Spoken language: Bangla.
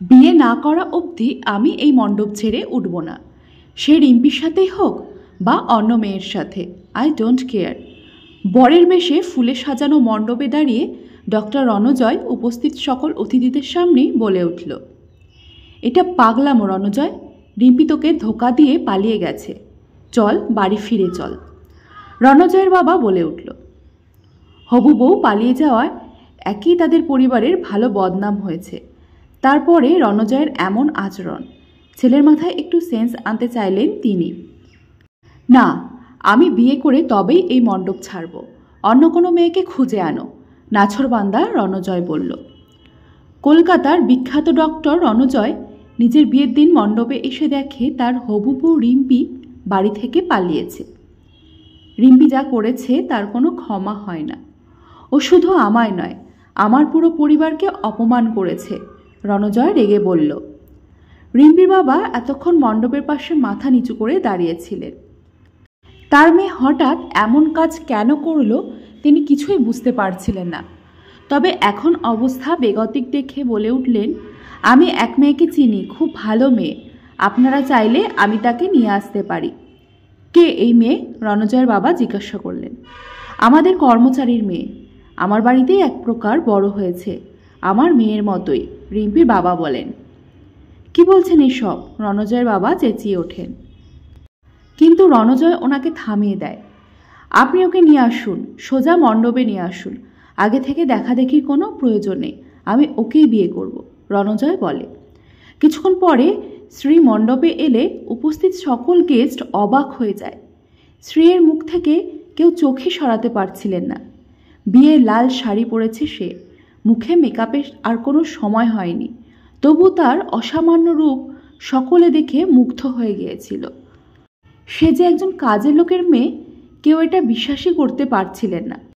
বিয়ে না করা অবধি আমি এই মণ্ডপ ছেড়ে উঠব না, সে রিম্পির সাথেই হোক বা অন্য মেয়ের সাথে, আই ডোন্ট কেয়ার। বরের বেশে ফুলে সাজানো মণ্ডপে দাঁড়িয়ে ডক্টর রণজয় উপস্থিত সকল অতিথিদের সামনেই বলে উঠল, এটা পাগলামো রণজয়, রিম্পি তোকে ধোকা দিয়ে পালিয়ে গেছে, চল বাড়ি ফিরে চল। রণজয়ের বাবা বলে উঠল, হবু বউ পালিয়ে যাওয়ায় একই তাদের পরিবারের ভালো বদনাম হয়েছে, তারপরে রণজয়ের এমন আচরণ। ছেলের মাথায় একটু সেন্স আনতে চাইলেন তিনি। না, আমি বিয়ে করে তবেই এই মণ্ডপ ছাড়ব, অন্য কোনো মেয়েকে খুঁজে আনো, নাছোড়বান্দা রণজয় বলল। কলকাতার বিখ্যাত ডক্টর রণজয় নিজের বিয়ের দিন মণ্ডপে এসে দেখে তার হবু বউ রিম্পি বাড়ি থেকে পালিয়েছে। রিম্পি যা করেছে তার কোনো ক্ষমা হয় না। ও শুধু আমায় নয়, আমার পুরো পরিবারকে অপমান করেছে, রণজয় রেগে বলল। রিম্পির বাবা এতক্ষণ মণ্ডপের পাশে মাথা নিচু করে দাঁড়িয়েছিলেন। তার মেয়ে হঠাৎ এমন কাজ কেন করল তিনি কিছুই বুঝতে পারছিলেন না। তবে এখন অবস্থা বেগতিক দেখে বলে উঠলেন, আমি এক মেয়েকে চিনি, খুব ভালো মেয়ে, আপনারা চাইলে আমি তাকে নিয়ে আসতে পারি। কে এই মেয়ে? রণজয়ের বাবা জিজ্ঞাসা করলেন। আমাদের কর্মচারীর মেয়ে, আমার বাড়িতেই এক প্রকার বড় হয়েছে, আমার মেয়ের মতোই, রিম্পির বাবা বলেন। কি বলছেন এসব? রণজয়ের বাবা চেঁচিয়ে ওঠেন। কিন্তু রণজয় ওনাকে থামিয়ে দেয়। আপনি ওকে নিয়ে আসুন, সোজা মণ্ডপে নিয়ে আসুন, আগে থেকে দেখাদেখির কোনো প্রয়োজন নেই, আমি ওকেই বিয়ে করব, রণজয় বলে। কিছুক্ষণ পরে শ্রী মণ্ডপে এলে উপস্থিত সকল গেস্ট অবাক হয়ে যায়। শ্রীয়ের মুখ থেকে কেউ চোখই সরাতে পারছিলেন না। বিয়ের লাল শাড়ি পরেছে সে, মুখে মেকআপের আর কোনো সময় হয়নি, তবু তার অসামান্য রূপ সকলে দেখে মুগ্ধ হয়ে গিয়েছিল। সে যে একজন কাজের লোকের মেয়ে, কেউ এটা বিশ্বাসই করতে পারছিলেন না।